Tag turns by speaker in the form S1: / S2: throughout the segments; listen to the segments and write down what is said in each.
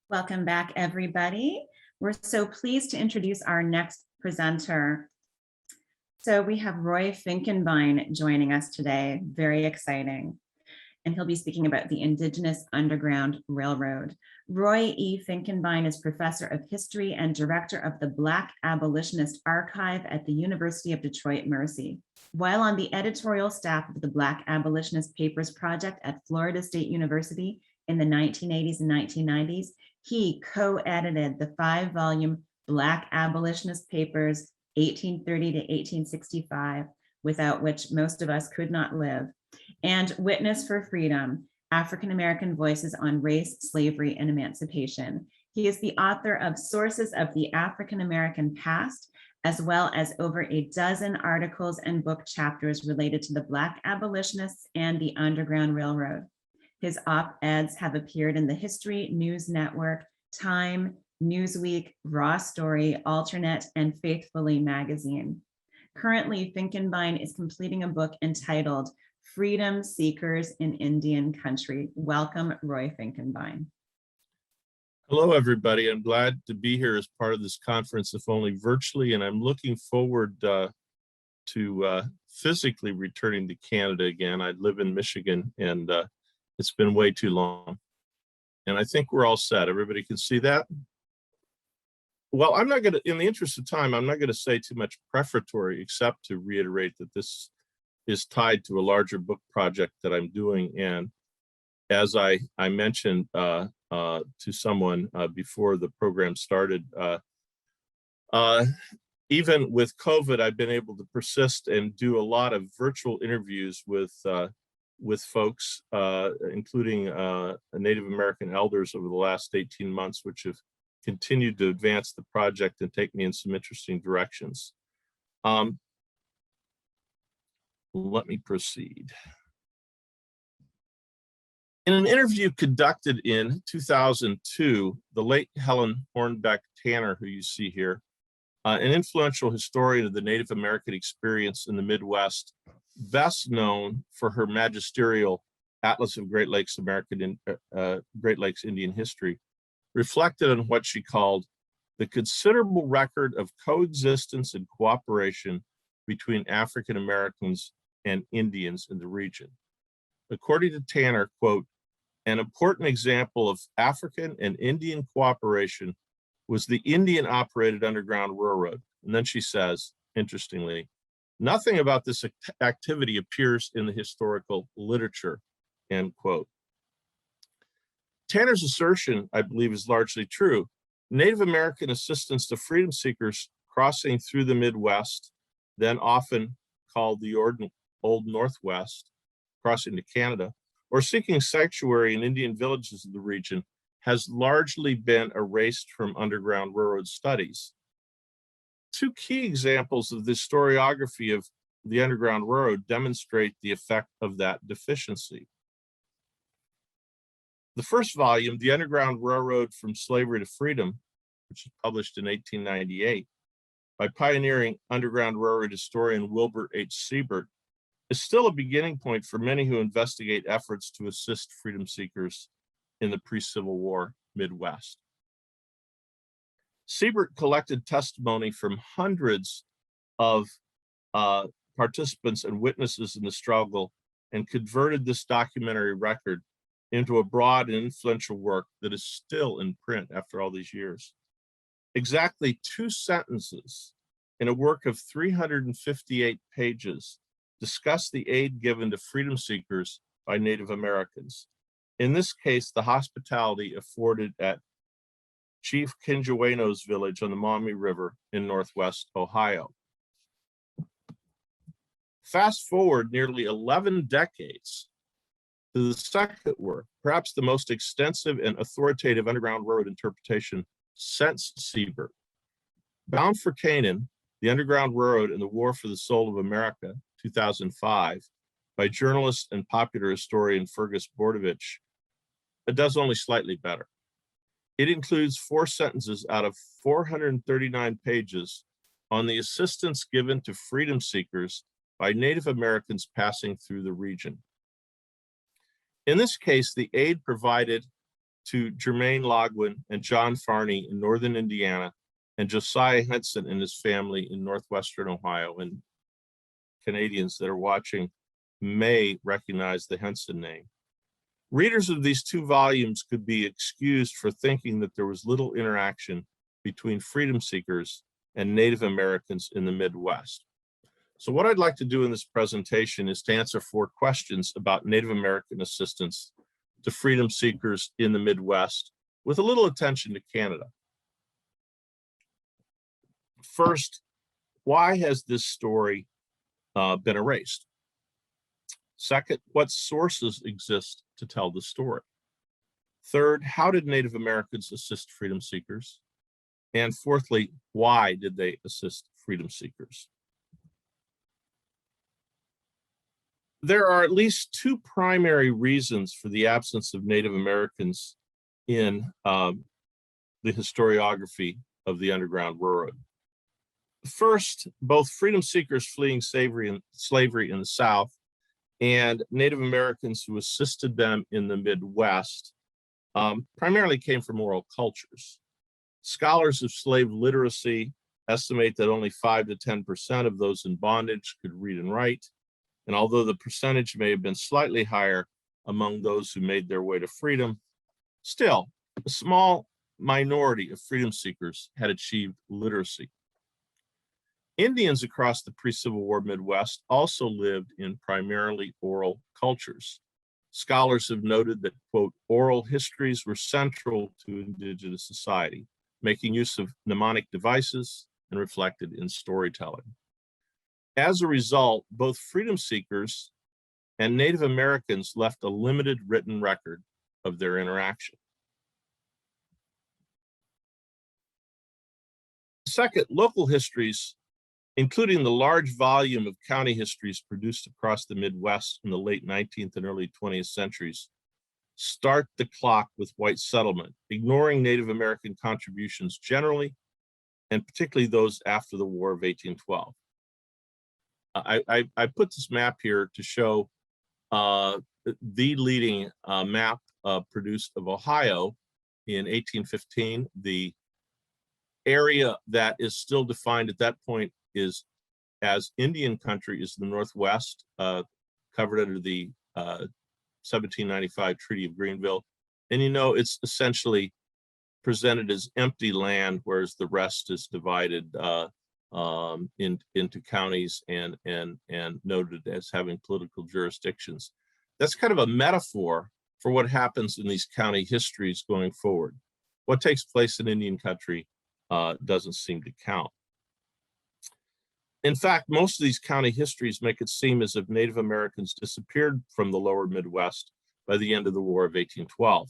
S1: Welcome back, everybody. We're so pleased to introduce our next presenter. So we have Roy Finkenbine joining us today. Very exciting. And he'll be speaking about the Indigenous Underground Railroad. Roy E. Finkenbine is professor of history and director of the Black Abolitionist Archive at the University of Detroit Mercy. While on the editorial staff of the Black Abolitionist Papers Project at Florida State University in the 1980s and 1990s, he co-edited the 5-volume Black Abolitionist Papers 1830 to 1865, without which most of us could not live, and Witness for Freedom, African-American Voices on Race, Slavery, and Emancipation. He is the author of Sources of the African-American Past, as well as over a dozen articles and book chapters related to the Black abolitionists and the Underground Railroad. His op-eds have appeared in the History News Network, Time, Newsweek, Raw Story, Alternate, and Faithfully magazine. Currently, Finkenbine is completing a book entitled Freedom Seekers in Indian Country. Welcome, Roy Finkenbine.
S2: Hello, everybody. I'm glad to be here as part of this conference, if only virtually, and I'm looking forward to physically returning to Canada again. I live in Michigan, and it's been way too long. And I think we're all set. Everybody can see that? Well, I'm not going to, in the interest of time, I'm not going to say too much prefatory, except to reiterate that this is tied to a larger book project that I'm doing. And as I mentioned to someone before the program started, even with COVID, I've been able to persist and do a lot of virtual interviews with folks, including Native American elders over the last 18 months, which have continued to advance the project and take me in some interesting directions. Let me proceed. In an interview conducted in 2002, the late Helen Hornbeck Tanner, who you see here, an influential historian of the Native American experience in the Midwest, best known for her magisterial Atlas of Great Lakes Great Lakes Indian History, reflected on what she called the considerable record of coexistence and cooperation between African Americans and Indians in the region. According to Tanner, quote, an important example of African and Indian cooperation was the Indian-operated Underground Railroad. And then she says, interestingly, nothing about this activity appears in the historical literature, end quote. Tanner's assertion, I believe, is largely true. Native American assistance to freedom seekers crossing through the Midwest, then often called the Old Northwest, crossing to Canada, or seeking sanctuary in Indian villages of the region, has largely been erased from Underground Railroad studies. Two key examples of the historiography of the Underground Railroad demonstrate the effect of that deficiency. The first volume, The Underground Railroad from Slavery to Freedom, which was published in 1898 by pioneering Underground Railroad historian Wilbur H. Siebert, is still a beginning point for many who investigate efforts to assist freedom seekers in the pre-Civil War Midwest. Siebert collected testimony from hundreds of participants and witnesses in the struggle and converted this documentary record into a broad and influential work that is still in print after all these years. Exactly 2 sentences in a work of 358 pages discuss the aid given to freedom seekers by Native Americans. In this case, the hospitality afforded at Chief Kinjaweno's village on the Maumee River in Northwest Ohio. Fast forward nearly 11 decades to the second work, perhaps the most extensive and authoritative Underground Railroad interpretation since Siebert. Bound for Canaan, The Underground Railroad and the War for the Soul of America, 2005, by journalist and popular historian Fergus Bordovich, it does only slightly better. It includes 4 sentences out of 439 pages on the assistance given to freedom seekers by Native Americans passing through the region. In this case, the aid provided to Jermaine Logwin and John Farney in northern Indiana, and Josiah Henson and his family in northwestern Ohio. And Canadians that are watching may recognize the Henson name. Readers of these two volumes could be excused for thinking that there was little interaction between freedom seekers and Native Americans in the Midwest. So what I'd like to do in this presentation is to answer 4 questions about Native American assistance to freedom seekers in the Midwest, with a little attention to Canada. First, why has this story been erased? Second, what sources exist to tell the story? Third, how did Native Americans assist freedom seekers? And fourthly, why did they assist freedom seekers? There are at least 2 primary reasons for the absence of Native Americans in the historiography of the Underground Railroad. First, both freedom seekers fleeing slavery in the South and Native Americans who assisted them in the Midwest primarily came from oral cultures. Scholars of slave literacy estimate that only 5 to 10% of those in bondage could read and write. And although the percentage may have been slightly higher among those who made their way to freedom, still, a small minority of freedom seekers had achieved literacy. Indians across the pre-Civil War Midwest also lived in primarily oral cultures. Scholars have noted that, quote, oral histories were central to indigenous society, making use of mnemonic devices and reflected in storytelling. As a result, both freedom seekers and Native Americans left a limited written record of their interaction. Second, local histories, including the large volume of county histories produced across the Midwest in the late 19th and early 20th centuries, start the clock with white settlement, ignoring Native American contributions generally, and particularly those after the War of 1812. I put this map here to show the leading map produced of Ohio in 1815. The area that is still defined at that point is as Indian country is the Northwest, covered under the 1795 Treaty of Greenville. And you know, it's essentially presented as empty land, whereas the rest is divided into counties and noted as having political jurisdictions. That's kind of a metaphor for what happens in these county histories going forward. What takes place in Indian country doesn't seem to count. In fact, most of these county histories make it seem as if Native Americans disappeared from the lower Midwest by the end of the War of 1812.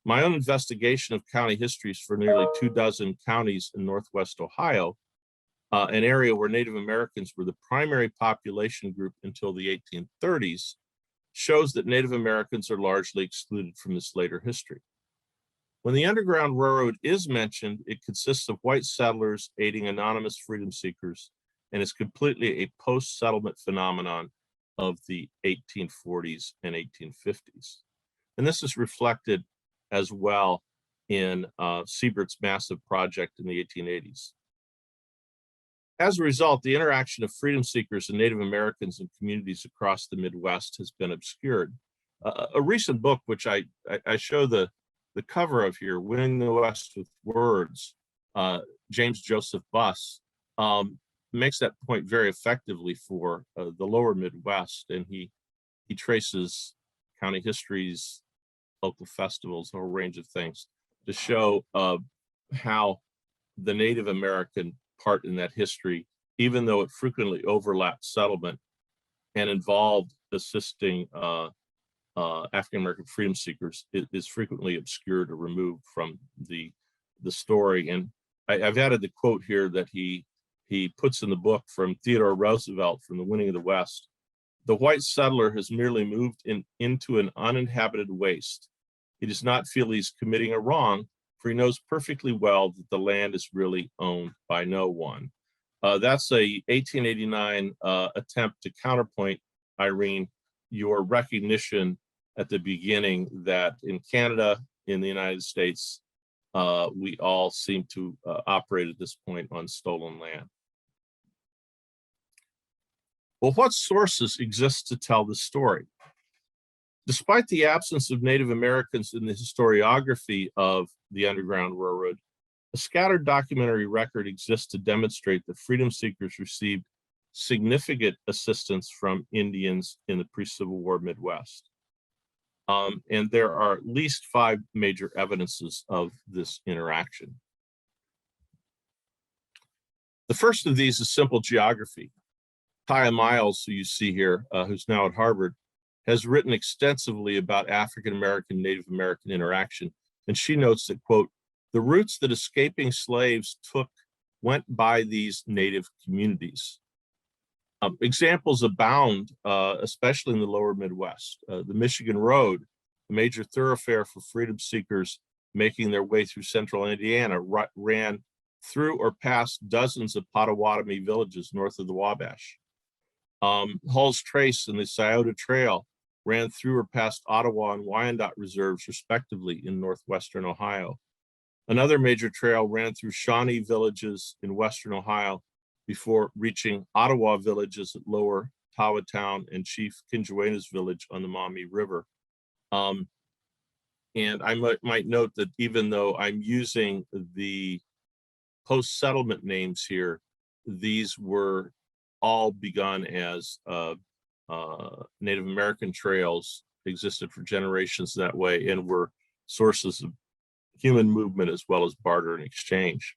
S2: My own investigation of county histories for nearly 24 counties in Northwest Ohio, an area where Native Americans were the primary population group until the 1830s, shows that Native Americans are largely excluded from this later history. When the Underground Railroad is mentioned, it consists of white settlers aiding anonymous freedom seekers, and is completely a post-settlement phenomenon of the 1840s and 1850s. And this is reflected as well in Siebert's massive project in the 1880s. As a result, the interaction of freedom seekers and Native Americans in communities across the Midwest has been obscured. A recent book, which I show the cover of here, Winning the West with Words, James Joseph Buss, makes that point very effectively for the lower Midwest. And he traces county histories, local festivals, a whole range of things to show how the Native American part in that history, even though it frequently overlapped settlement and involved assisting African-American freedom seekers, is frequently obscured or removed from the story. And I've added the quote here that he puts in the book from Theodore Roosevelt from The Winning of the West. The white settler has merely moved into an uninhabited waste. He does not feel he's committing a wrong, for he knows perfectly well that the land is really owned by no one. That's a 1889 attempt to counterpoint, Irene, your recognition at the beginning that in Canada in the United States, we all seem to operate at this point on stolen land. Well, what sources exist to tell the story? Despite the absence of Native Americans in the historiography of the Underground Railroad, a scattered documentary record exists to demonstrate that freedom seekers received significant assistance from Indians in the pre-Civil War Midwest. And there are at least 5 major evidences of this interaction. The first of these is simple geography. Kaya Miles, who you see here, who's now at Harvard, has written extensively about African-American, Native American interaction. And she notes that, quote, the routes that escaping slaves took went by these Native communities. Examples abound, especially in the lower Midwest. The Michigan Road, a major thoroughfare for freedom seekers making their way through central Indiana, ran through or past dozens of Potawatomi villages north of the Wabash. Hall's Trace and the Scioto Trail ran through or past Ottawa and Wyandotte reserves, respectively, in northwestern Ohio. Another major trail ran through Shawnee villages in western Ohio before reaching Ottawa villages at Lower Tawatown and Chief Kinjuana's village on the Maumee River. And I might note that even though I'm using the post-settlement names here, these were all begun as Native American trails, existed for generations that way, and were sources of human movement as well as barter and exchange.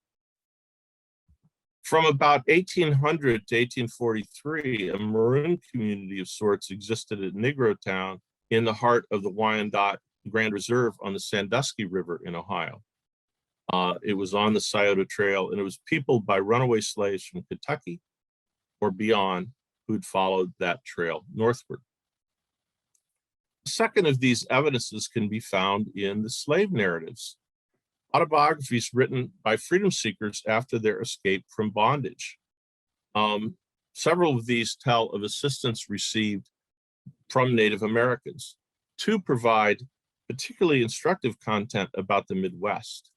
S2: From about 1800 to 1843, a Maroon community of sorts existed at Negro Town in the heart of the Wyandotte Grand Reserve on the Sandusky River in Ohio. It was on the Scioto Trail, and it was peopled by runaway slaves from Kentucky or beyond who'd followed that trail northward. The second of these evidences can be found in the slave narratives, autobiographies written by freedom seekers after their escape from bondage. Several of these tell of assistance received from Native Americans. 2 provide particularly instructive content about the Midwest.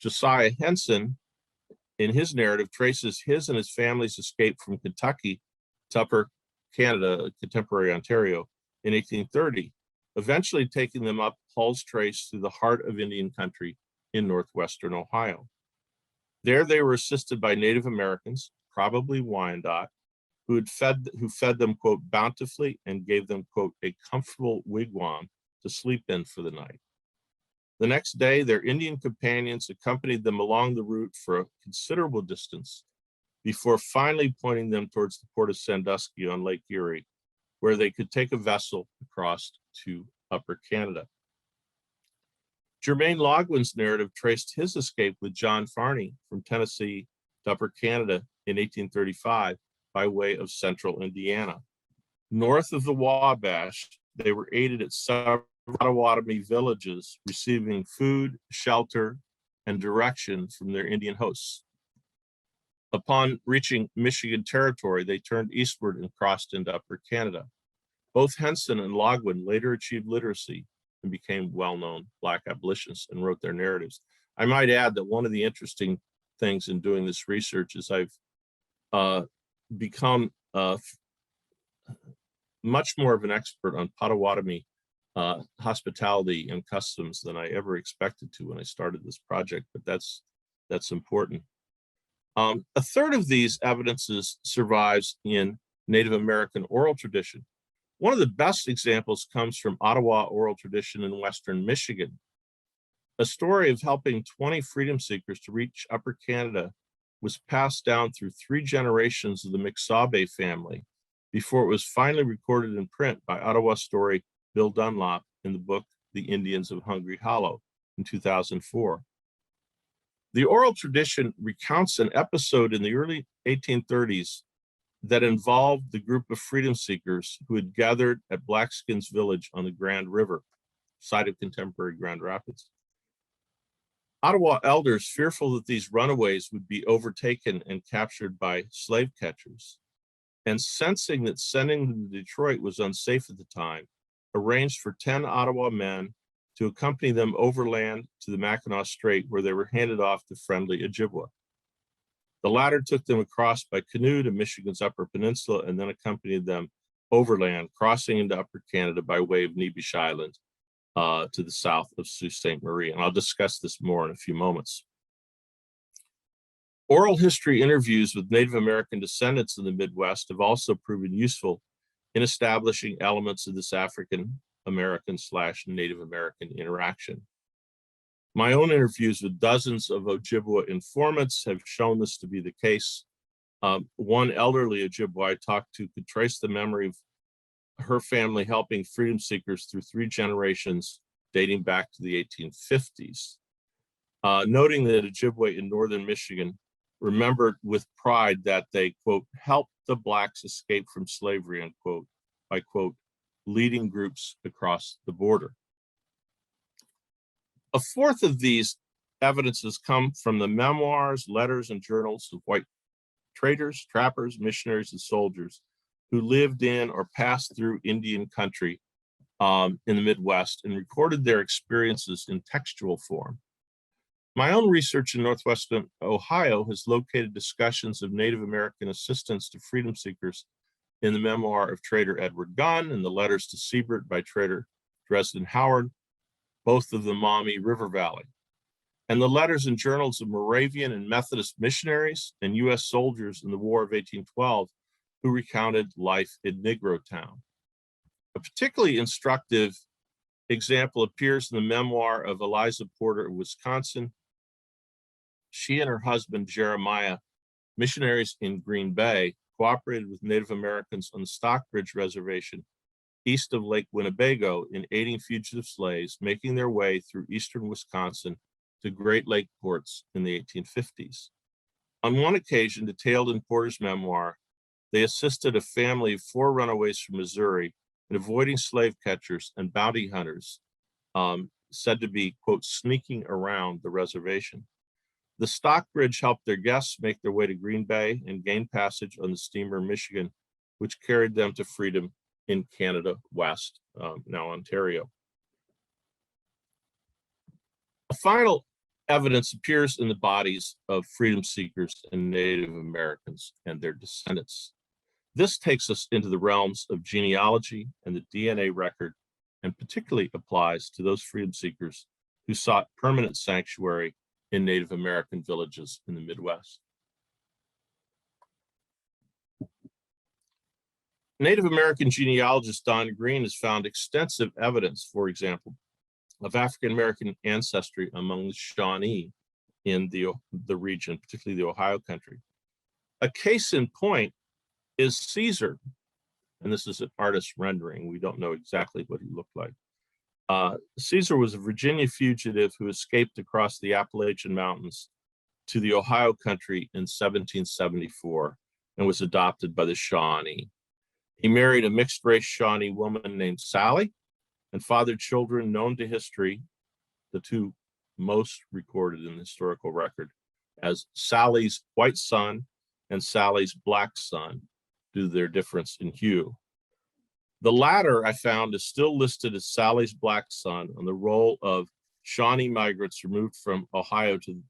S2: Josiah Henson, in his narrative, traces his and his family's escape from Kentucky to Upper Canada, contemporary Ontario, in 1830, eventually taking them up Hall's Trace through the heart of Indian country in northwestern Ohio. There they were assisted by Native Americans, probably Wyandotte, who fed them, quote, bountifully and gave them, quote, a comfortable wigwam to sleep in for the night. The next day, their Indian companions accompanied them along the route for a considerable distance before finally pointing them towards the port of Sandusky on Lake Erie, where they could take a vessel across to Upper Canada. Germain Logwin's narrative traced his escape with John Farney from Tennessee to Upper Canada in 1835 by way of central Indiana. North of the Wabash, they were aided at several Potawatomi villages, receiving food, shelter, and direction from their Indian hosts. Upon reaching Michigan territory, they turned eastward and crossed into Upper Canada. Both Henson and Logwin later achieved literacy and became well-known Black abolitionists and wrote their narratives. I might add that one of the interesting things in doing this research is I've become much more of an expert on Potawatomi hospitality and customs than I ever expected to when I started this project, but that's important. A third of these evidences survives in Native American oral tradition. One of the best examples comes from Ottawa oral tradition in Western Michigan. A story of helping 20 freedom seekers to reach Upper Canada was passed down through 3 generations of the McSabe family before it was finally recorded in print by Ottawa story Bill Dunlop in the book The Indians of Hungry Hollow in 2004. The oral tradition recounts an episode in the early 1830s that involved the group of freedom seekers who had gathered at Blackskins Village on the Grand River, site of contemporary Grand Rapids. Ottawa elders, fearful that these runaways would be overtaken and captured by slave catchers, and sensing that sending them to Detroit was unsafe at the time, arranged for 10 Ottawa men to accompany them overland to the Mackinac Strait, where they were handed off to friendly Ojibwa. The latter took them across by canoe to Michigan's Upper Peninsula and then accompanied them overland, crossing into Upper Canada by way of Nebish Island to the south of Sault Ste. Marie. And I'll discuss this more in a few moments. Oral history interviews with Native American descendants in the Midwest have also proven useful in establishing elements of this African American / Native American interaction. My own interviews with dozens of Ojibwa informants have shown this to be the case. One elderly Ojibwa I talked to could trace the memory of her family helping freedom seekers through 3 generations dating back to the 1850s. Noting that Ojibwa in northern Michigan remembered with pride that they, quote, helped the Blacks escape from slavery, unquote, by, quote, leading groups across the border. A fourth of these evidences come from the memoirs, letters, and journals of white traders, trappers, missionaries, and soldiers who lived in or passed through Indian country in the Midwest and recorded their experiences in textual form. My own research in Northwestern Ohio has located discussions of Native American assistance to freedom seekers in the memoir of Trader Edward Gunn and the letters to Siebert by Trader Dresden Howard, both of the Maumee River Valley, and the letters and journals of Moravian and Methodist missionaries and U.S. soldiers in the War of 1812 who recounted life in Negro Town. A particularly instructive example appears in the memoir of Eliza Porter of Wisconsin. She and her husband, Jeremiah, missionaries in Green Bay, cooperated with Native Americans on the Stockbridge Reservation east of Lake Winnebago in aiding fugitive slaves making their way through eastern Wisconsin to Great Lake ports in the 1850s. On one occasion, detailed in Porter's memoir, they assisted a family of 4 runaways from Missouri in avoiding slave catchers and bounty hunters, said to be, quote, sneaking around the reservation. The Stockbridge helped their guests make their way to Green Bay and gain passage on the steamer Michigan, which carried them to freedom in Canada West, now Ontario. A final evidence appears in the bodies of freedom seekers and Native Americans and their descendants. This takes us into the realms of genealogy and the DNA record, and particularly applies to those freedom seekers who sought permanent sanctuary in Native American villages in the Midwest. Native American genealogist Don Green has found extensive evidence, for example, of African American ancestry among the Shawnee in the region, particularly the Ohio country. A case in point is Caesar, and this is an artist's rendering. We don't know exactly what he looked like. Caesar was a Virginia fugitive who escaped across the Appalachian Mountains to the Ohio country in 1774 and was adopted by the Shawnee. He married a mixed-race Shawnee woman named Sally and fathered children known to history, the 2 most recorded in the historical record, as Sally's white son and Sally's black son, due to their difference in hue. The latter, I found, is still listed as Sally's black son on the roll of Shawnee migrants removed from Ohio to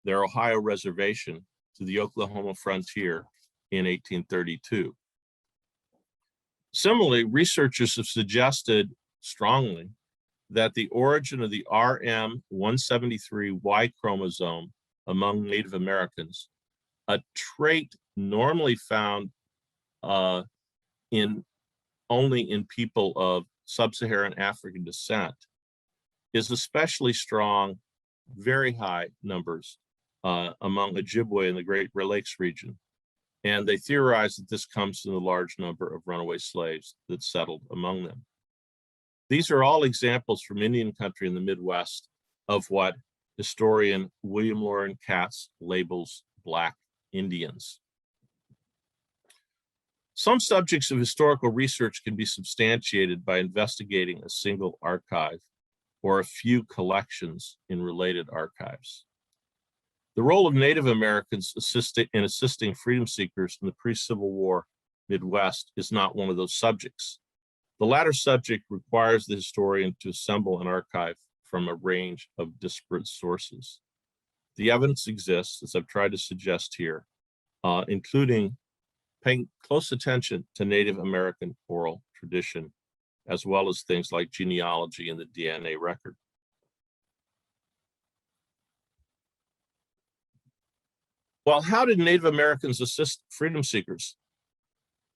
S2: their Ohio reservation to the Oklahoma frontier in 1832. Similarly, researchers have suggested strongly that the origin of the RM173Y chromosome among Native Americans, a trait normally found only in people of sub-Saharan African descent, is especially strong, very high numbers among Ojibwe in the Great Lakes region. And they theorize that this comes from the large number of runaway slaves that settled among them. These are all examples from Indian country in the Midwest of what historian William Loren Katz labels Black Indians. Some subjects of historical research can be substantiated by investigating a single archive or a few collections in related archives. The role of Native Americans in assisting freedom seekers in the pre-Civil War Midwest is not one of those subjects. The latter subject requires the historian to assemble an archive from a range of disparate sources. The evidence exists, as I've tried to suggest here, including paying close attention to Native American oral tradition, as well as things like genealogy and the DNA record. Well, how did Native Americans assist freedom seekers?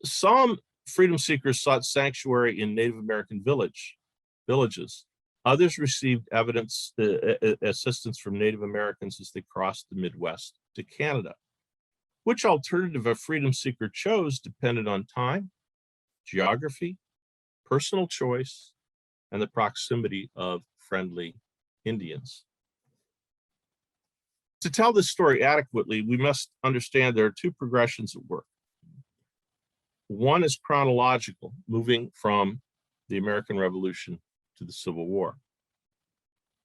S2: Some freedom seekers sought sanctuary in Native American villages. Others received assistance from Native Americans as they crossed the Midwest to Canada. Which alternative a freedom seeker chose depended on time, geography, personal choice, and the proximity of friendly Indians. To tell this story adequately, we must understand there are two progressions at work. One is chronological, moving from the American Revolution to the Civil War.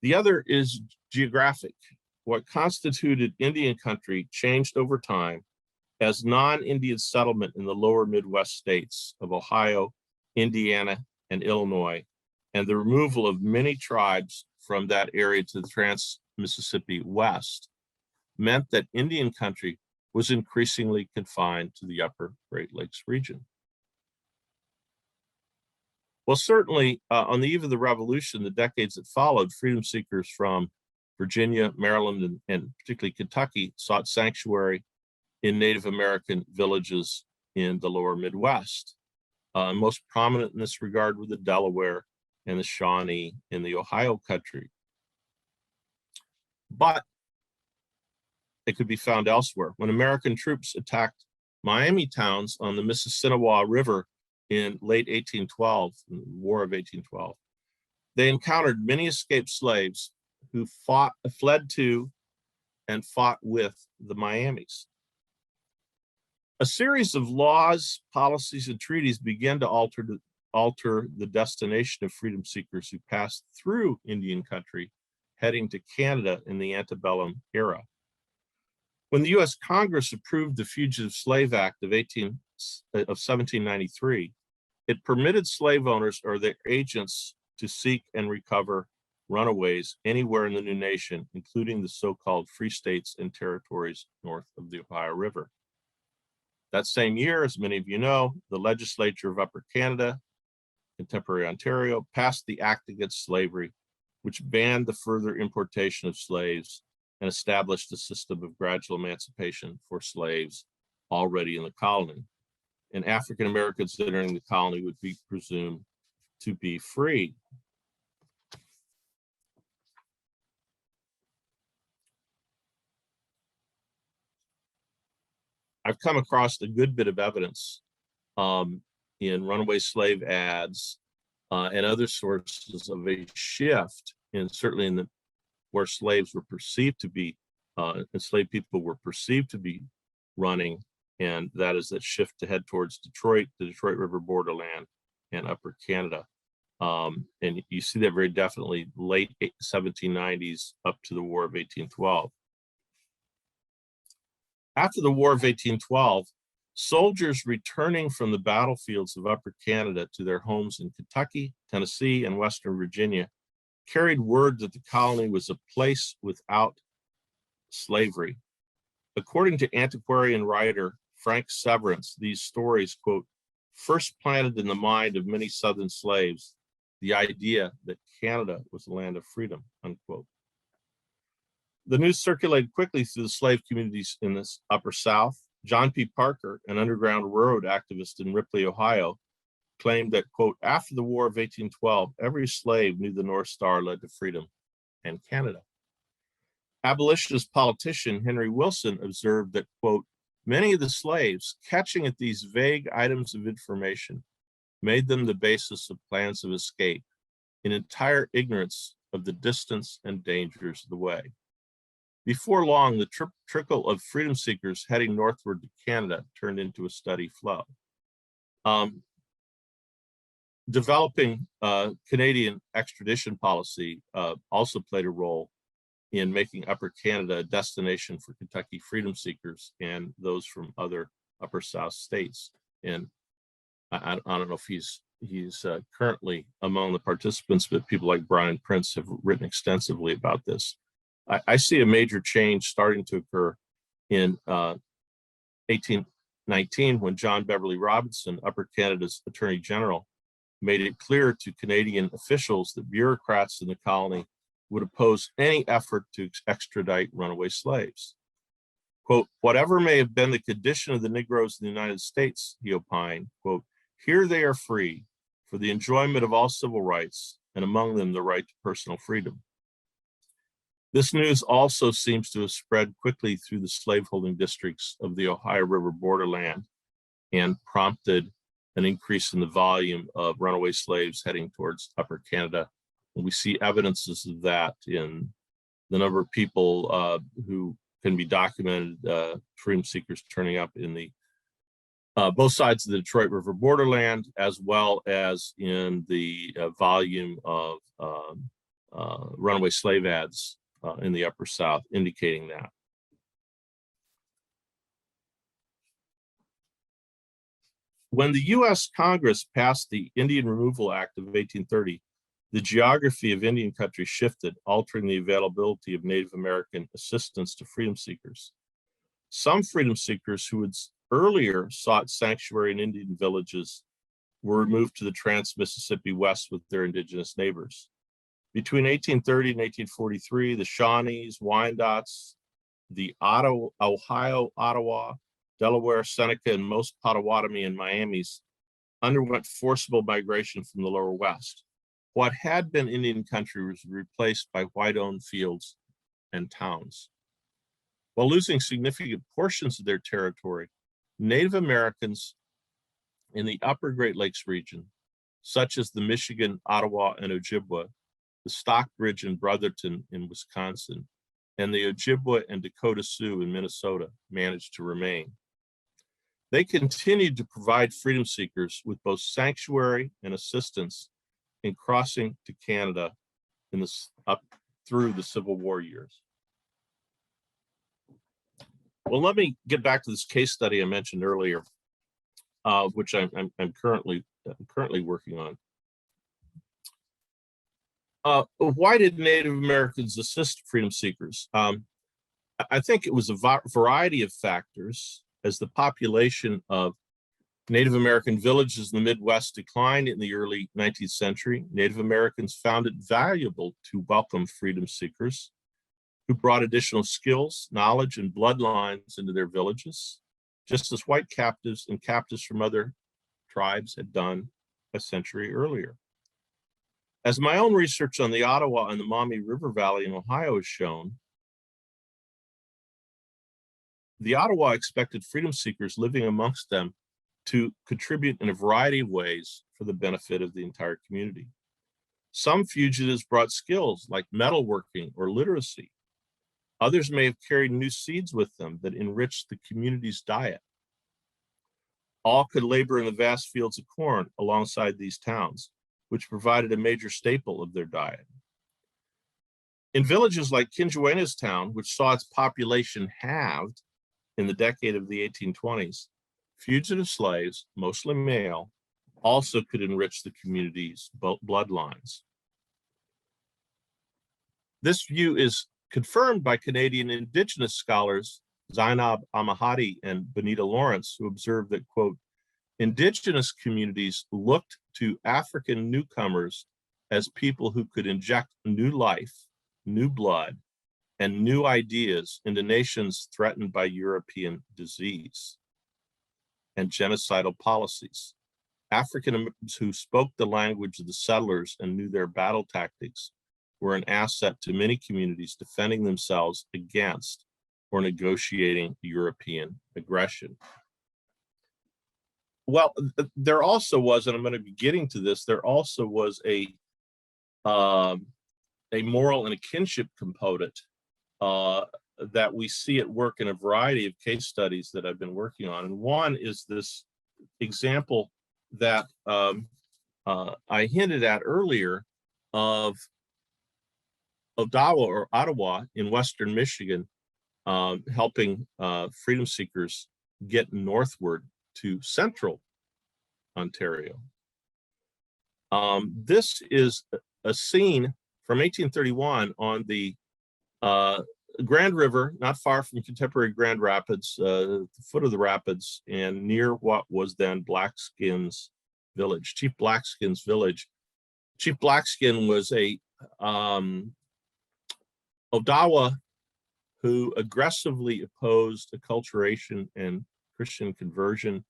S2: The other is geographic. What constituted Indian country changed over time as non-Indian settlement in the lower Midwest states of Ohio, Indiana, and Illinois, and the removal of many tribes from that area to the Trans-Mississippi West meant that Indian country was increasingly confined to the upper Great Lakes region. Well, certainly on the eve of the Revolution, the decades that followed, freedom seekers from Virginia, Maryland, and particularly Kentucky sought sanctuary in Native American villages in the lower Midwest. Most prominent in this regard were the Delaware and the Shawnee in the Ohio country. But it could be found elsewhere. When American troops attacked Miami towns on the Mississinawa River in late 1812, in the War of 1812, they encountered many escaped slaves who fled to and fought with the Miamis. A series of laws, policies, and treaties began to alter the destination of freedom seekers who passed through Indian country, heading to Canada in the antebellum era. When the U.S. Congress approved the Fugitive Slave Act of 1793, it permitted slave owners or their agents to seek and recover runaways anywhere in the new nation, including the so-called free states and territories north of the Ohio River. That same year, as many of you know, the legislature of Upper Canada, contemporary Ontario, passed the Act Against Slavery, which banned the further importation of slaves and established a system of gradual emancipation for slaves already in the colony. And African Americans entering the colony would be presumed to be free. I've come across a good bit of evidence in runaway slave ads and other sources of a shift, and certainly in the where slaves were perceived to be, enslaved people were perceived to be running, and that is that shift to head towards Detroit, the Detroit River borderland, and Upper Canada. And you see that very definitely late 1790s up to the War of 1812. After the War of 1812, soldiers returning from the battlefields of Upper Canada to their homes in Kentucky, Tennessee, and Western Virginia carried word that the colony was a place without slavery. According to antiquarian writer Frank Severance, these stories, quote, first planted in the mind of many Southern slaves the idea that Canada was a land of freedom, unquote. The news circulated quickly through the slave communities in this Upper South. John P. Parker, an Underground Railroad activist in Ripley, Ohio, claimed that, quote, after the War of 1812, every slave knew the North Star led to freedom and Canada. Abolitionist politician Henry Wilson observed that, quote, many of the slaves, catching at these vague items of information, made them the basis of plans of escape in entire ignorance of the distance and dangers of the way. Before long, the trickle of freedom seekers heading northward to Canada turned into a steady flow. Developing Canadian extradition policy also played a role in making Upper Canada a destination for Kentucky freedom seekers and those from other Upper South states. And I don't know if he's he's currently among the participants, but people like Brian Prince have written extensively about this. I see a major change starting to occur in 1819 when John Beverly Robinson, Upper Canada's Attorney General, made it clear to Canadian officials that bureaucrats in the colony would oppose any effort to extradite runaway slaves. Quote, whatever may have been the condition of the Negroes in the United States, he opined, quote, here they are free for the enjoyment of all civil rights, and among them the right to personal freedom. This news also seems to have spread quickly through the slaveholding districts of the Ohio River borderland and prompted an increase in the volume of runaway slaves heading towards Upper Canada. And we see evidences of that in the number of people who can be documented, freedom seekers turning up in the both sides of the Detroit River borderland, as well as in the volume of runaway slave ads in the Upper South, indicating that. When the U.S. Congress passed the Indian Removal Act of 1830, the geography of Indian country shifted, altering the availability of Native American assistance to freedom seekers. Some freedom seekers who had earlier sought sanctuary in Indian villages were removed to the Trans-Mississippi West with their indigenous neighbors. Between 1830 and 1843, the Shawnees, Wyandots, the Ohio, Ottawa, Delaware, Seneca, and most Potawatomi and Miamis underwent forcible migration from the lower West. What had been Indian country was replaced by white-owned fields and towns. While losing significant portions of their territory, Native Americans in the upper Great Lakes region, such as the Michigan, Ottawa, and Ojibwa, the Stockbridge and Brotherton in Wisconsin, and the Ojibwa and Dakota Sioux in Minnesota, managed to remain. They continued to provide freedom seekers with both sanctuary and assistance in crossing to Canada in this up through the Civil War years. Well, let me get back to this case study I mentioned earlier, which I'm currently working on. Why did Native Americans assist freedom seekers? I think it was a variety of factors. As the population of Native American villages in the Midwest declined in the early 19th century, Native Americans found it valuable to welcome freedom seekers who brought additional skills, knowledge, and bloodlines into their villages, just as white captives and captives from other tribes had done a century earlier. As my own research on the Ottawa and the Maumee River Valley in Ohio has shown, the Ottawa expected freedom seekers living amongst them to contribute in a variety of ways for the benefit of the entire community. Some fugitives brought skills like metalworking or literacy. Others may have carried new seeds with them that enriched the community's diet. All could labor in the vast fields of corn alongside these towns, which provided a major staple of their diet. In villages like Kinjuana's town, which saw its population halved in the decade of the 1820s, fugitive slaves, mostly male, also could enrich the community's bloodlines. This view is confirmed by Canadian Indigenous scholars Zainab Amahadi and Benita Lawrence, who observed that, quote, Indigenous communities looked to African newcomers as people who could inject new life, new blood, and new ideas into nations threatened by European disease and genocidal policies. Africans who spoke the language of the settlers and knew their battle tactics were an asset to many communities defending themselves against or negotiating European aggression. Well, there also was, and I'm going to be getting to this, there also was a moral and a kinship component that we see at work in a variety of case studies that I've been working on. And one is this example that I hinted at earlier of Ottawa in Western Michigan, helping freedom seekers get northward to central Ontario. This is a scene from 1831 on the Grand River, not far from contemporary Grand Rapids, the foot of the rapids, and near what was then Blackskin's village, Chief Blackskin's village. Chief Blackskin was a Odawa who aggressively opposed acculturation and Christian conversion,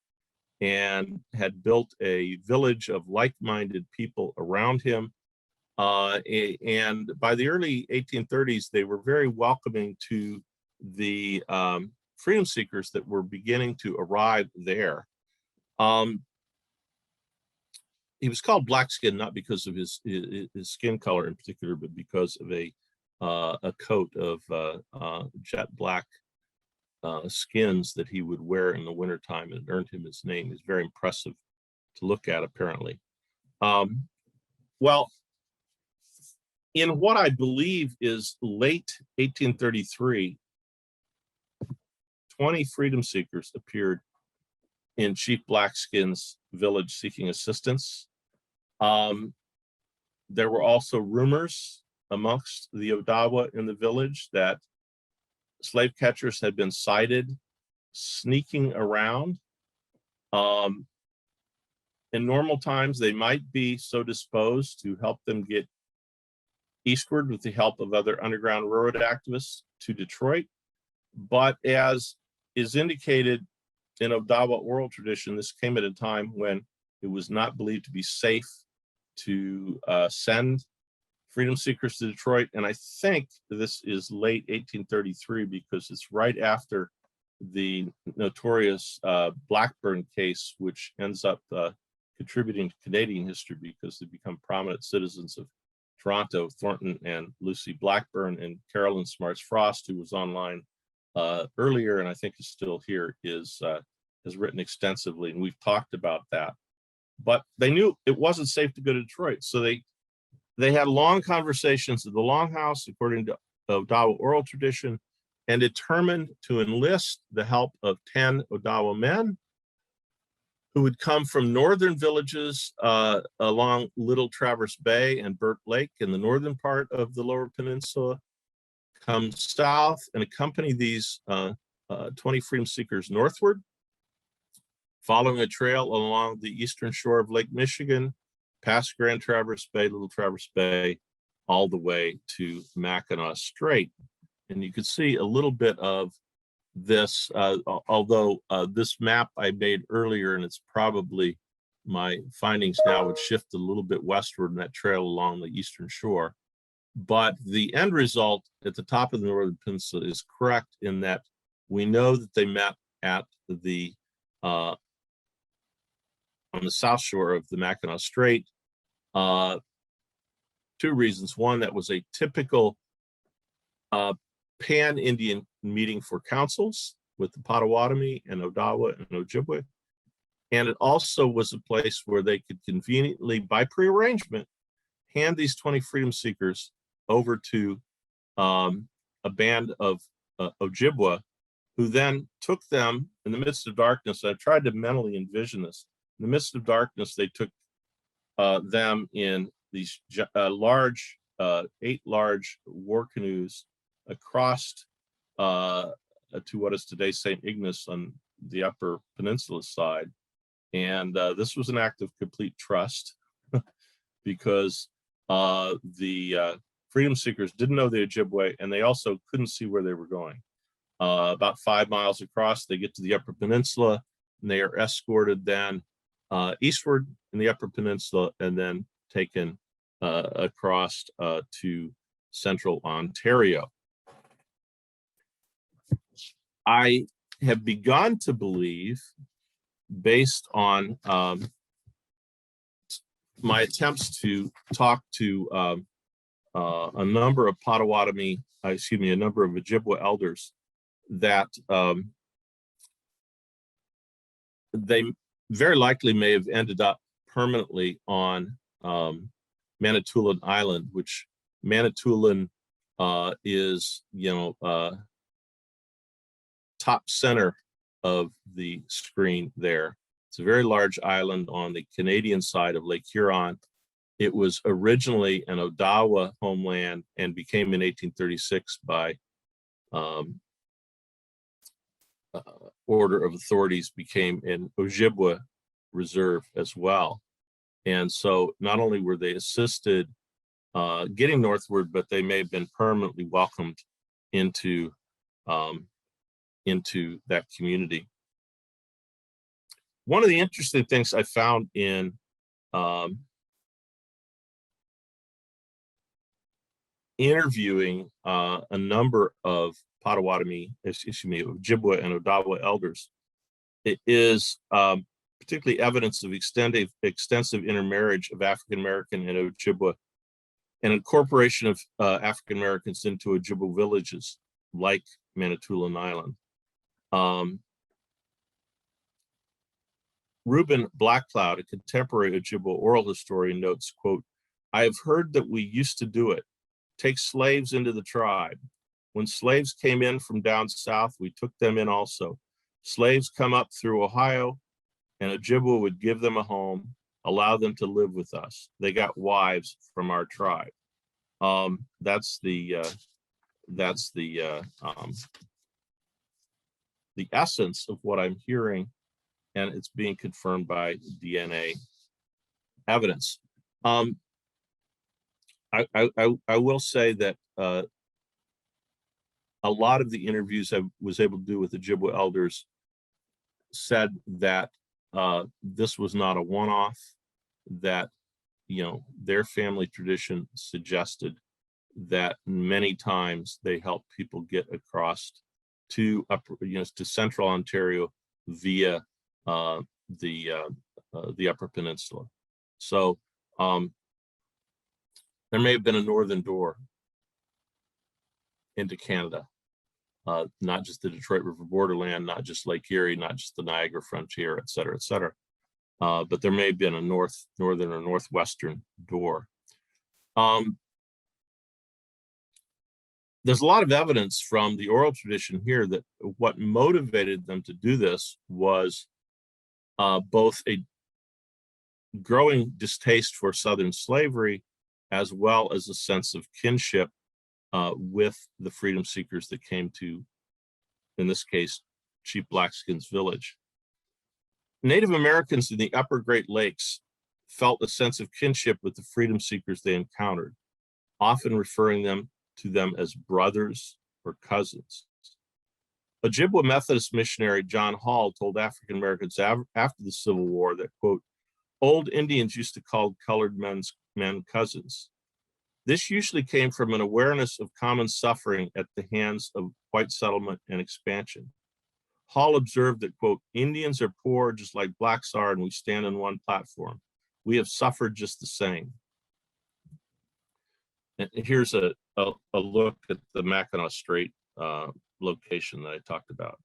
S2: and had built a village of like-minded people around him. And by the early 1830s, they were very welcoming to the freedom seekers that were beginning to arrive there. He was called Blackskin not because of his skin color in particular, but because of a coat of jet black skins that he would wear in the wintertime, and it earned him his name. He's very impressive to look at, apparently. Well, in what I believe is late 1833, 20 freedom seekers appeared in Chief Blackskin's village seeking assistance. There were also rumors amongst the Odawa in the village that slave catchers had been sighted sneaking around. In normal times, they might be so disposed to help them get eastward with the help of other Underground Railroad activists to Detroit. But as is indicated in Odawa oral tradition, this came at a time when it was not believed to be safe to send freedom seekers to Detroit. And I think this is late 1833 because it's right after the notorious Blackburn case, which ends up contributing to Canadian history because they become prominent citizens of Toronto. Thornton and Lucy Blackburn, and Carolyn Smarts Frost, who was online earlier and I think is still here, has written extensively, and we've talked about that. But they knew it wasn't safe to go to Detroit, so they had long conversations at the Longhouse, according to Odawa oral tradition, and determined to enlist the help of 10 Odawa men who would come from northern villages along Little Traverse Bay and Burt Lake in the northern part of the Lower Peninsula, come south and accompany these 20 freedom seekers northward, following a trail along the eastern shore of Lake Michigan, past Grand Traverse Bay, Little Traverse Bay, all the way to Mackinac Strait. And you can see a little bit of this, although this map I made earlier, and it's probably my findings now would shift a little bit westward in that trail along the eastern shore. But the end result at the top of the Northern Peninsula is correct in that we know that they met at the on the south shore of the Mackinac Strait. Two reasons. One, that was a typical pan-Indian meeting for councils with the Potawatomi and Odawa and Ojibwe. And it also was a place where they could conveniently, by prearrangement, hand these 20 freedom seekers over to a band of Ojibwa, who then took them in the midst of darkness. I tried to mentally envision this. In the midst of darkness, they took them in these 8 large war canoes across to what is today St. Ignace on the Upper Peninsula side. And this was an act of complete trust because the freedom seekers didn't know the Ojibwe, and they also couldn't see where they were going. About 5 miles across, they get to the Upper Peninsula, and they are escorted then eastward in the Upper Peninsula and then taken across to central Ontario. I have begun to believe, based on my attempts to talk to a number of Potawatomi, a number of Ojibwa elders, that they very likely may have ended up permanently on Manitoulin Island, which Manitoulin is, top center of the screen there. It's a very large island on the Canadian side of Lake Huron. It was originally an Odawa homeland and became in 1836 by order of authorities became an Ojibwa reserve as well. And so not only were they assisted getting northward, but they may have been permanently welcomed into that community. One of the interesting things I found in interviewing a number of Potawatomi, Ojibwa and Odawa elders, it is particularly evidence of extensive intermarriage of African American and Ojibwa, and incorporation of African Americans into Ojibwa villages like Manitoulin Island. Reuben Blackcloud, a contemporary Ojibwa oral historian, notes, quote, "I have heard that we used to do it, take slaves into the tribe. When slaves came in from down south, we took them in also. Slaves come up through Ohio, and Ojibwa would give them a home, allow them to live with us. They got wives from our tribe." That's the essence of what I'm hearing, and it's being confirmed by DNA evidence. I will say that a lot of the interviews I was able to do with Ojibwa elders said that this was not a one-off, that their family tradition suggested that many times they helped people get across to to central Ontario via the Upper Peninsula. So there may have been a northern door into Canada, not just the Detroit River borderland, not just Lake Erie, not just the Niagara frontier, et cetera, but there may have been a northern or northwestern door. There's a lot of evidence from the oral tradition here that what motivated them to do this was both a growing distaste for Southern slavery, as well as a sense of kinship with the freedom seekers that came to, in this case, Chief Blackskin's village. Native Americans in the upper Great Lakes felt a sense of kinship with the freedom seekers they encountered, often referring to them as brothers or cousins. Ojibwa Methodist missionary John Hall told African Americans after the Civil War that, quote, "Old Indians used to call colored men cousins. This usually came from an awareness of common suffering at the hands of white settlement and expansion." Hall observed that, quote, "Indians are poor just like blacks are, and we stand on one platform. We have suffered just the same." And here's a look at the Mackinac Strait location that I talked about.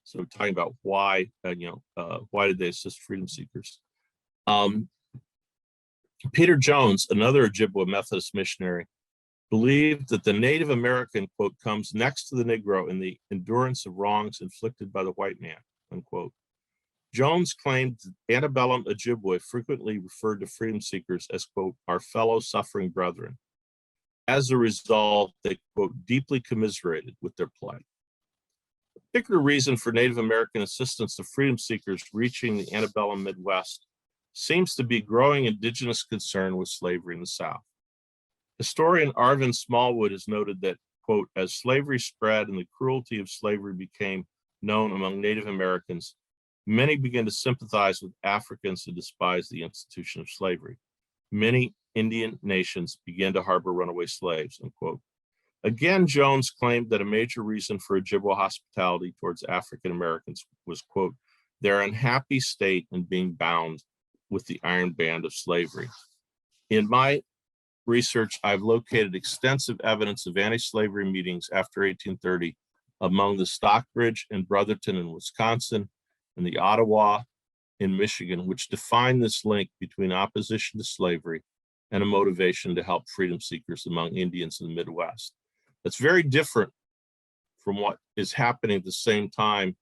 S2: So talking about why did they assist freedom seekers? Peter Jones, another Ojibwa Methodist missionary, believed that the Native American, quote, "comes next to the Negro in the endurance of wrongs inflicted by the white man," unquote. Jones claimed that antebellum Ojibwe frequently referred to freedom seekers as, quote, "our fellow suffering brethren." As a result, they, quote, "deeply commiserated with their plight." A particular reason for Native American assistance to freedom seekers reaching the antebellum Midwest seems to be growing indigenous concern with slavery in the South. Historian Arvin Smallwood has noted that, quote, "as slavery spread and the cruelty of slavery became known among Native Americans, many began to sympathize with Africans and despise the institution of slavery. Many Indian nations began to harbor runaway slaves," unquote. Again, Jones claimed that a major reason for Ojibwa hospitality towards African Americans was, quote, "their unhappy state and being bound with the iron band of slavery." In my research, I've located extensive evidence of anti-slavery meetings after 1830 among the Stockbridge and Brotherton in Wisconsin and the Ottawa in Michigan, which define this link between opposition to slavery and a motivation to help freedom seekers among Indians in the Midwest. That's very different from what is happening at the same time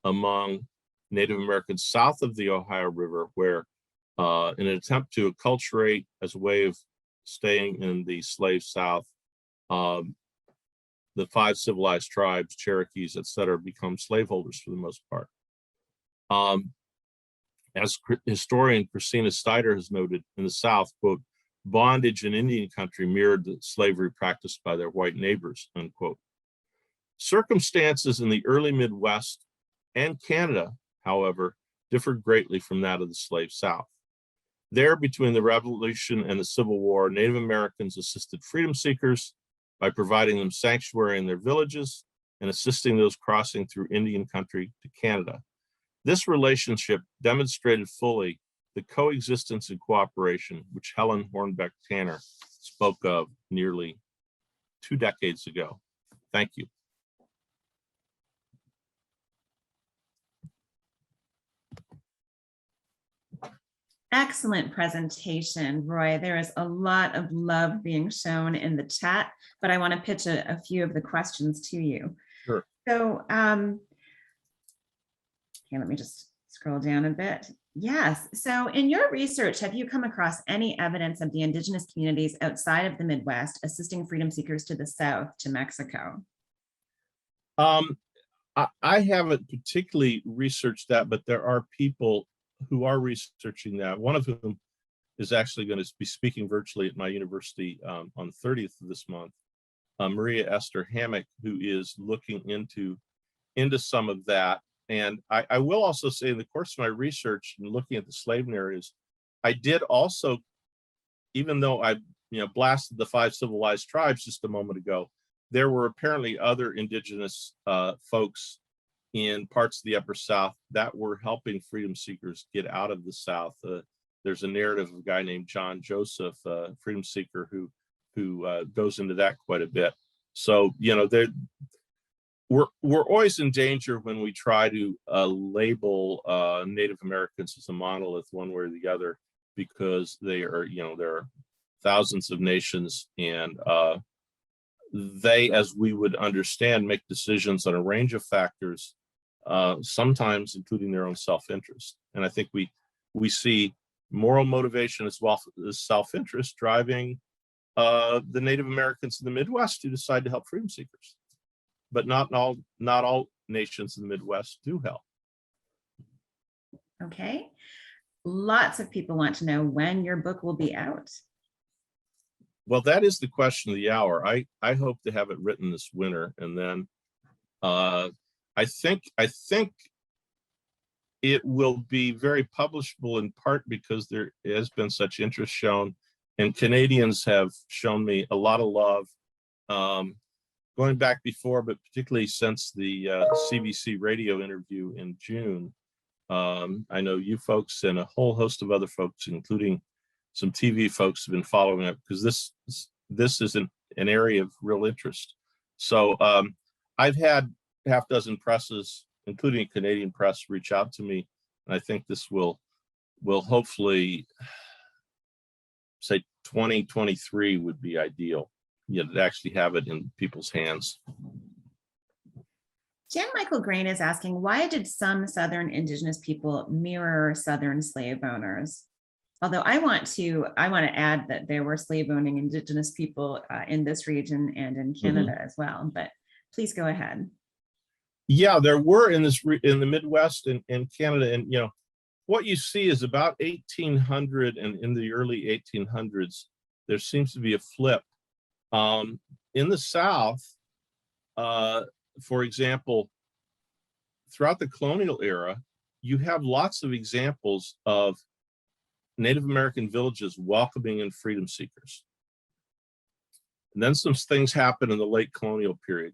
S2: among Native Americans south of the Ohio River, where in an attempt to acculturate as a way of staying in the slave South. The 5 civilized tribes, Cherokees, etc., become slaveholders for the most part. As historian Christina Steiner has noted, in the South, quote, bondage in Indian country mirrored the slavery practiced by their white neighbors, unquote. Circumstances in the early Midwest and Canada, however, differed greatly from that of the slave South. There, between the Revolution and the Civil War, Native Americans assisted freedom seekers by providing them sanctuary in their villages and assisting those crossing through Indian country to Canada. This relationship demonstrated fully the coexistence and cooperation which Helen Hornbeck Tanner spoke of nearly 2 decades ago. Thank you.
S1: Excellent presentation, Roy. There is a lot of love being shown in the chat, but I want to pitch a few of the questions to you.
S2: Sure.
S1: So, okay, let me just scroll down a bit. Yes. So in your research, have you come across any evidence of the indigenous communities outside of the Midwest assisting freedom seekers to the South, to Mexico?
S2: I haven't particularly researched that, but there are people who are researching that. One of whom is actually going to be speaking virtually at my university on the 30th of this month, Maria Esther Hammock, who is looking into some of that. And I will also say, in the course of my research and looking at the slave narratives, I did also, even though I blasted the 5 civilized tribes just a moment ago, there were apparently other indigenous folks in parts of the Upper South that were helping freedom seekers get out of the South. There's a narrative of a guy named John Joseph, a freedom seeker, who goes into that quite a bit. So we're always in danger when we try to label Native Americans as a monolith one way or the other, because they are, there are thousands of nations, and they, as we would understand, make decisions on a range of factors, sometimes including their own self-interest. And I think we see moral motivation as well as self-interest driving the Native Americans in the Midwest who decide to help freedom seekers. But not all nations in the Midwest do help.
S1: Okay. Lots of people want to know when your book will be out.
S2: Well, that is the question of the hour. I hope to have it written this winter, and then I think it will be very publishable, in part because there has been such interest shown, and Canadians have shown me a lot of love, going back before, but particularly since the CBC radio interview in June. I know you folks and a whole host of other folks, including some TV folks, have been following up, because this is an area of real interest. So I've had half dozen presses, including a Canadian press, reach out to me, and I think this will hopefully, say 2023 would be ideal, to actually have it in people's hands.
S1: Jan Michael Grain is asking, why did some Southern Indigenous people mirror Southern slave owners? Although I want to add that there were slave owning Indigenous people in this region and in Canada as well, but please go ahead.
S2: Yeah, there were in the Midwest and Canada, and what you see is about 1800, and in the early 1800s, there seems to be a flip. In the South, for example, throughout the colonial era, you have lots of examples of Native American villages welcoming in freedom seekers. And then some things happen in the late colonial period.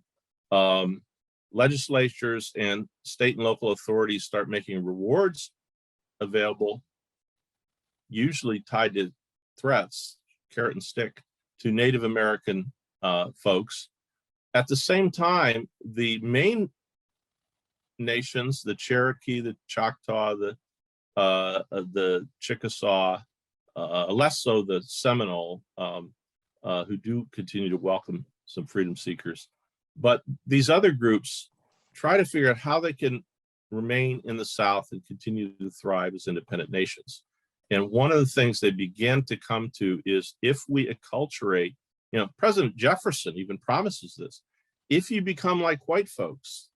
S2: Legislatures and state and local authorities start making rewards available, usually tied to threats, carrot and stick, to Native American folks. At the same time, the main nations, the Cherokee, the Choctaw, the Chickasaw, less so the Seminole, who do continue to welcome some freedom seekers. But these other groups try to figure out how they can remain in the South and continue to thrive as independent nations. And one of the things they began to come to is, if we acculturate, President Jefferson even promises this, if you become like white folks,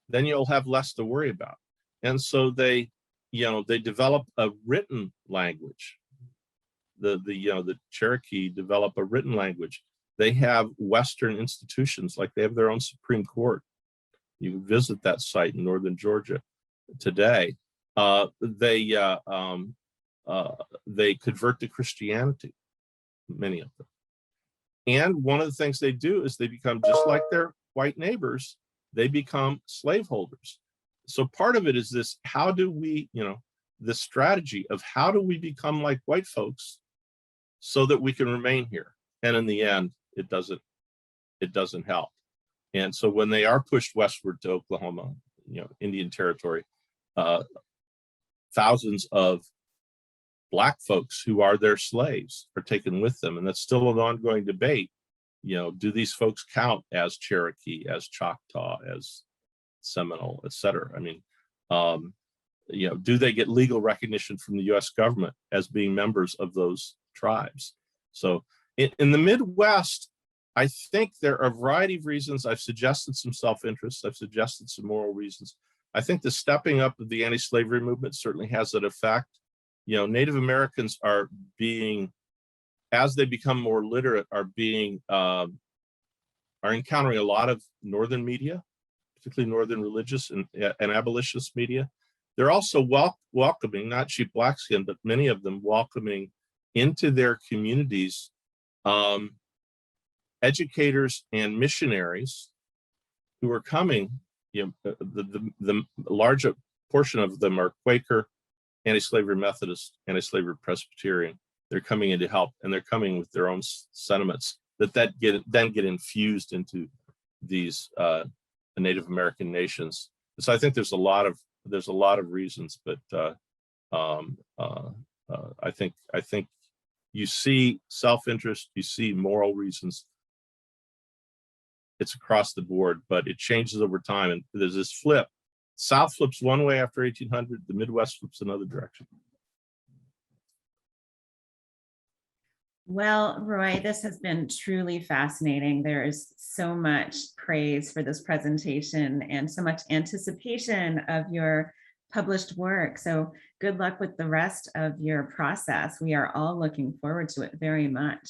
S2: then you'll have less to worry about. And so they develop a written language. The Cherokee develop a written language. They have Western institutions, like they have their own Supreme Court. You can visit that site in northern Georgia today. They convert to Christianity, many of them. And one of the things they do is they become just like their white neighbors. They become slaveholders. So part of it is this: how do we, the strategy of how do we become like white folks so that we can remain here? And in the end, it doesn't help. And so when they are pushed westward to Oklahoma, Indian Territory, thousands of Black folks who are their slaves are taken with them. And that's still an ongoing debate. Do these folks count as Cherokee, as Choctaw, as Seminole, et cetera? I mean, do they get legal recognition from the US government as being members of those tribes? So in the Midwest, I think there are a variety of reasons. I've suggested some self-interest. I've suggested some moral reasons. I think the stepping up of the anti-slavery movement certainly has that effect. Native Americans are being, as they become more literate, are encountering a lot of Northern media, particularly Northern religious and abolitionist media. They're also welcoming, not cheap black skin, but many of them welcoming into their communities educators and missionaries who are coming. The larger portion of them are Quaker, anti-slavery Methodist, anti-slavery Presbyterian. They're coming in to help, and they're coming with their own sentiments that get infused into these Native American nations. So I think there's a lot of reasons, but I think you see self-interest, you see moral reasons. It's across the board, but it changes over time, and there's this flip. South flips one way after 1800, the Midwest flips another direction.
S1: Well, Roy, this has been truly fascinating. There is so much praise for this presentation and so much anticipation of your published work. So good luck with the rest of your process. We are all looking forward to it very much.